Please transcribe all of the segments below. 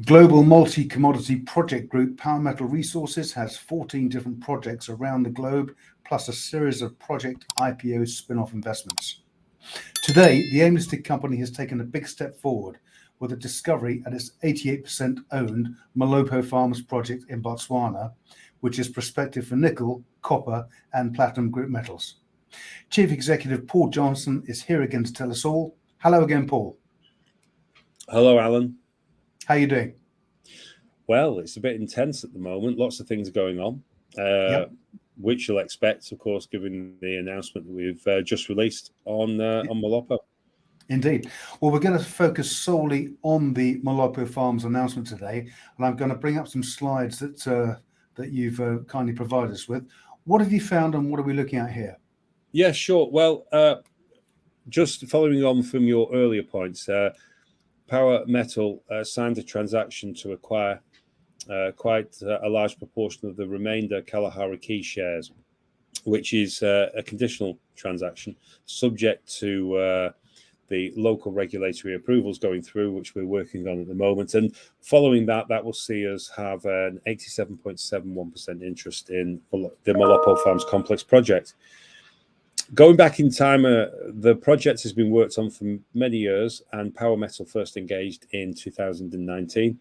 Global multi-commodity project group Power Metal Resources has 14 different projects around the globe, plus a series of project IPO spin-off investments. Today, the AIM-listed company has taken a big step forward with a discovery at its 88% owned Molopo Farms project in Botswana, which is prospective for nickel, copper, and platinum group metals. Chief Executive Paul Johnson is here again to tell us all. Hello again, Paul. Hello, Alan. How are you doing? Well, it's a bit intense at the moment. Lots of things going on, which you'll expect, of course, given the announcement that we've just released on Molopo. Indeed. Well, we're going to focus solely on the Molopo Farms announcement today, and I'm going to bring up some slides that you've kindly provided us with. What have you found, and what are we looking at here? Yeah, sure. Well, just following on from your earlier points, Power Metal signed a transaction to acquire quite a large proportion of the remainder Kalahari Key shares, which is a conditional transaction subject to the local regulatory approvals going through, which we're working on at the moment. And following that, that will see us have an 87.71% interest in the Molopo Farms complex project. Going back in time, the project has been worked on for many years, and Power Metal first engaged in 2019.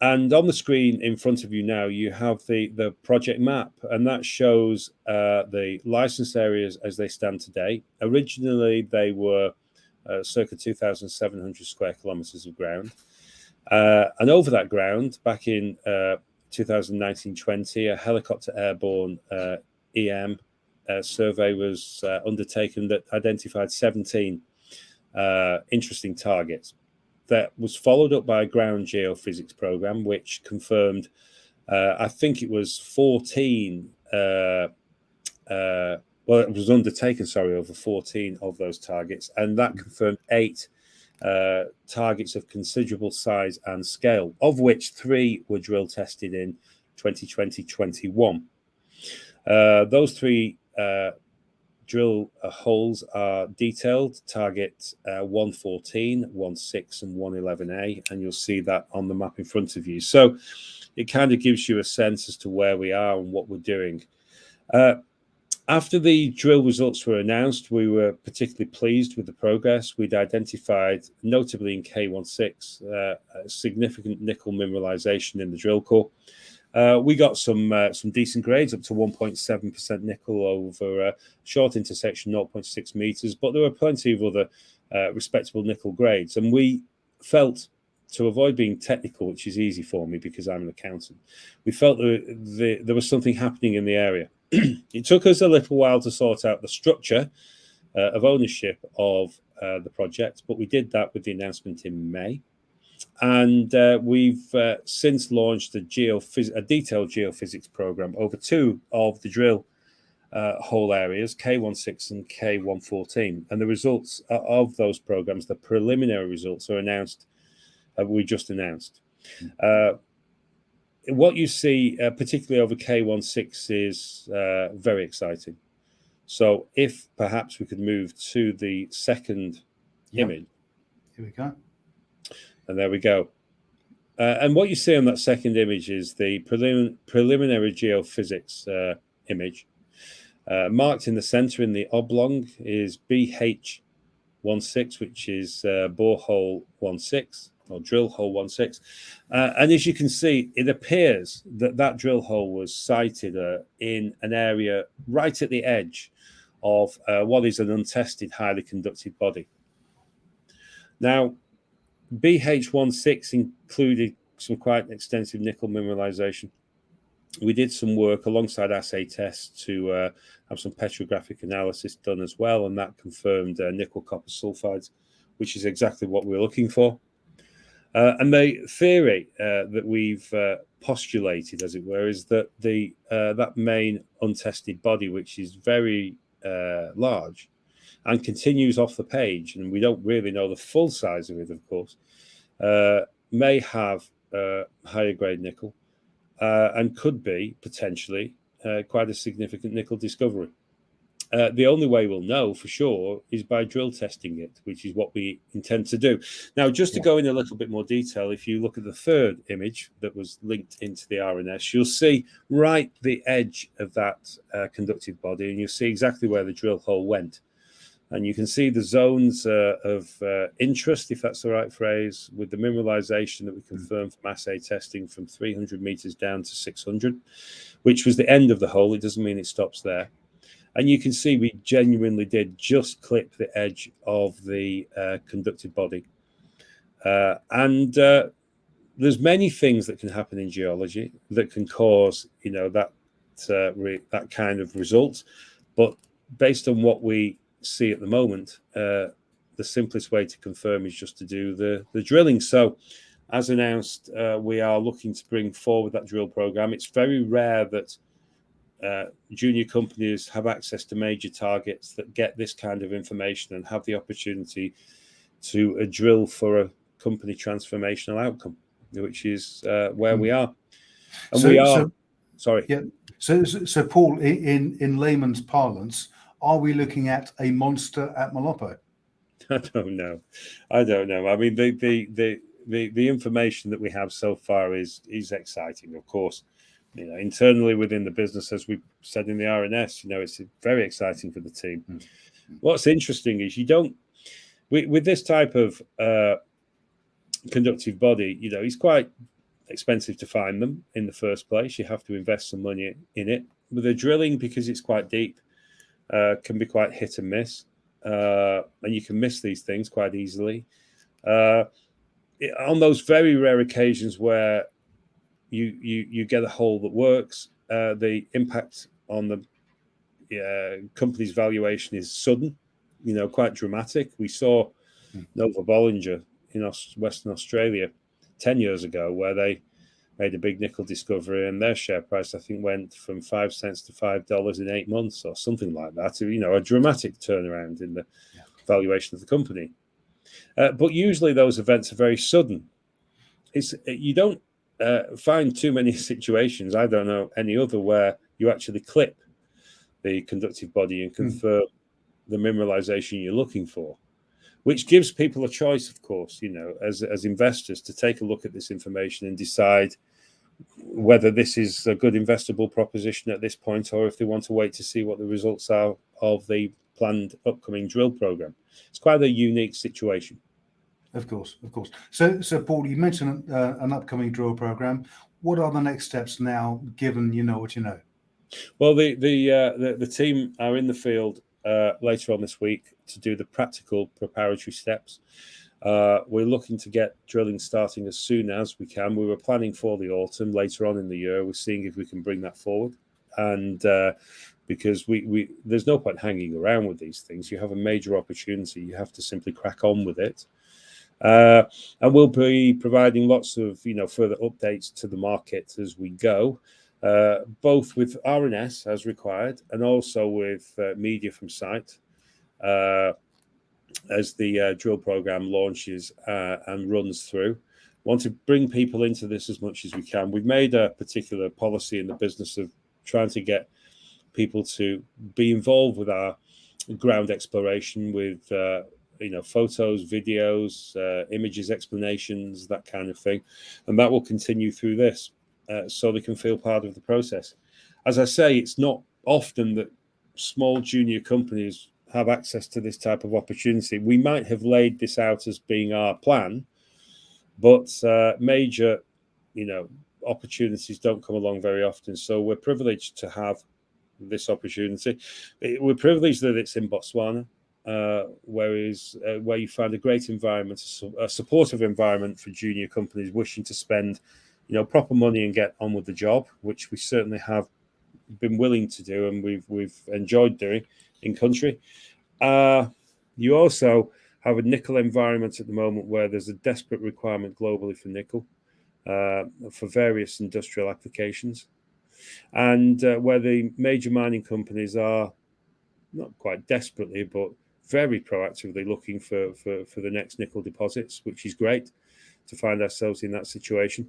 And on the screen in front of you now, you have the project map, and that shows the licensed areas as they stand today. Originally, they were circa 2,700 square kilometers of ground. And over that ground, back in 2019-20, a helicopter airborne EM survey was undertaken that identified 17 interesting targets. That was followed up by a ground geophysics program, which confirmed, I think it was 14, well, it was undertaken, over 14 of those targets, and that confirmed 8 targets of considerable size and scale, of which 3 were drill tested in 2020-21. Those 3 drill holes are detailed: target 114, 16, and 111A, and you'll see that on the map in front of you. So it kind of gives you a sense as to where we are and what we're doing. After the drill results were announced, we were particularly pleased with the progress. We'd identified, notably in K16, a significant nickel mineralization in the drill core. We got some decent grades, up to 1.7% nickel over a short intersection, 0.6 meters, but there were plenty of other respectable nickel grades. And we felt, to avoid being technical, which is easy for me because I'm an accountant, we felt that there was something happening in the area. It took us a little while to sort out the structure of ownership of the project, but we did that with the announcement in May. And we've since launched a detailed geophysics program over 2 of the drill hole areas, K16 and K114. And the results of those programs, the preliminary results, are announced. We just announced. What you see, particularly over K16, is very exciting. So if perhaps we could move to the second image. Here we go. And there we go. And what you see on that second image is the preliminary geophysics image. Marked in the center in the oblong is BH16, which is borehole 16, or drill hole 16. And as you can see, it appears that that drill hole was sited in an area right at the edge of what is an untested, highly conductive body. Now, BH16 included some quite extensive nickel mineralization. We did some work alongside assay tests to have some petrographic analysis done as well, and that confirmed nickel copper sulfides, which is exactly what we're looking for. And the theory that we've postulated, as it were, is that that main untested body, which is very large and continues off the page, and we don't really know the full size of it, of course, may have higher grade nickel and could be potentially quite a significant nickel discovery. The only way we'll know for sure is by drill testing it, which is what we intend to do. Now, just to go in a little bit more detail, if you look at the third image that was linked into the RNS, you'll see right the edge of that conductive body, and you'll see exactly where the drill hole went. And you can see the zones of interest, if that's the right phrase, with the mineralization that we confirmed from assay testing from 300 meters down to 600, which was the end of the hole. It doesn't mean it stops there. And you can see we genuinely did just clip the edge of the conductive body. And there's many things that can happen in geology that can cause, that kind of result. But based on what we see at the moment, the simplest way to confirm is just to do the drilling. So, as announced, we are looking to bring forward that drill program. It's very rare that junior companies have access to major targets that get this kind of information and have the opportunity to drill for a company transformational outcome, which is where we are. And sorry. Yeah. So Paul, in layman's parlance, are we looking at a monster at Molopo? I don't know. I mean, the information that we have so far is exciting, of course. Internally within the business, as we said in the RNS, it's very exciting for the team. What's interesting is with this type of conductive body, it's quite expensive to find them in the first place. You have to invest some money in it. But the drilling, because it's quite deep, can be quite hit and miss, and you can miss these things quite easily. On those very rare occasions where you get a hole that works, the impact on the company's valuation is sudden, quite dramatic. We saw Nova Bollinger in Western Australia 10 years ago, where they made a big nickel discovery, and their share price, I think, went from 5 cents to $5 in 8 months or something like that. A dramatic turnaround in the valuation of the company. But usually those events are very sudden. You don't find too many situations, I don't know any other, where you actually clip the conductive body and confirm the mineralization you're looking for, which gives people a choice, of course, as investors, to take a look at this information and decide whether this is a good investable proposition at this point, or if they want to wait to see what the results are of the planned upcoming drill program. It's quite a unique situation. Of course. So Paul, you mentioned an upcoming drill program. What are the next steps now, given you know what you know? Well, the team are in the field later on this week to do the practical preparatory steps. We're looking to get drilling starting as soon as we can. We were planning for the autumn later on in the year. We're seeing if we can bring that forward, and because there's no point hanging around with these things. You have a major opportunity. You have to simply crack on with it. And we'll be providing lots of further updates to the market as we go, both with RNS as required and also with media from site as the drill program launches and runs through. Want to bring people into this as much as we can. We've made a particular policy in the business of trying to get people to be involved with our ground exploration with photos, videos, images, explanations, that kind of thing. And that will continue through this so they can feel part of the process. As I say, it's not often that small junior companies have access to this type of opportunity. We might have laid this out as being our plan, but major, opportunities don't come along very often. So we're privileged to have this opportunity. We're privileged that it's in Botswana, where you find a great environment, a supportive environment for junior companies wishing to spend, proper money and get on with the job, which we certainly have been willing to do, and we've enjoyed doing in country. You also have a nickel environment at the moment where there's a desperate requirement globally for nickel for various industrial applications, and where the major mining companies are not quite desperately, but very proactively looking for the next nickel deposits, which is great to find ourselves in that situation.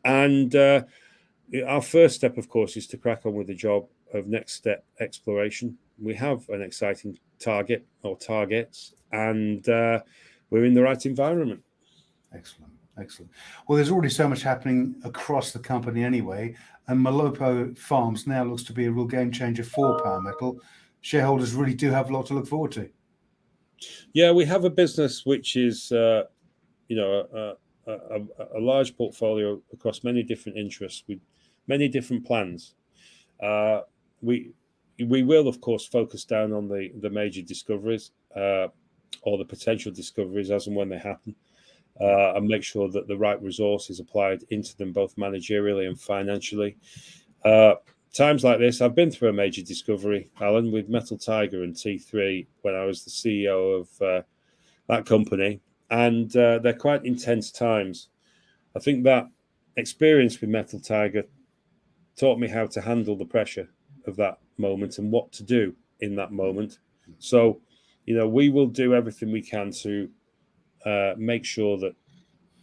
And our first step, of course, is to crack on with the job of next step exploration we have an exciting target or targets, and we're in the right environment. Excellent. Excellent. Well, there's already so much happening across the company anyway, and Molopo Farms now looks to be a real game changer for Power Metal. Shareholders really do have a lot to look forward to. Yeah, we have a business which is, a large portfolio across many different interests with many different plans. We will, of course, focus down on the major discoveries or the potential discoveries as and when they happen, and make sure that the right resource is applied into them, both managerially and financially. Times like this, I've been through a major discovery, Alan, with Metal Tiger and T3 when I was the CEO of that company, and they're quite intense times. I think that experience with Metal Tiger taught me how to handle the pressure of that moment and what to do in that moment. So, we will do everything we can to make sure that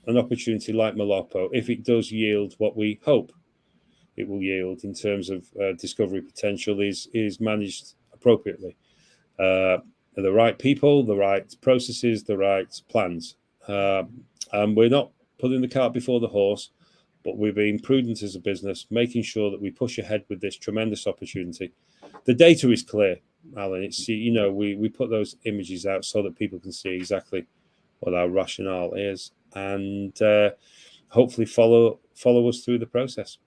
an opportunity like Molopo, if it does yield what we hope it will yield in terms of discovery potential, is managed appropriately. The right people, the right processes, the right plans. And we're not putting the cart before the horse, but we're being prudent as a business, making sure that we push ahead with this tremendous opportunity. The data is clear, Alan. It's, we put those images out so that people can see exactly what our rationale is, and hopefully follow us through the process.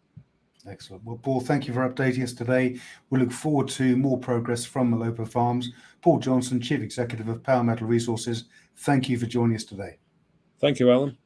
Excellent. Well, Paul, thank you for updating us today. We look forward to more progress from Molopo Farms. Paul Johnson, Chief Executive of Power Metal Resources, thank you for joining us today. Thank you, Alan.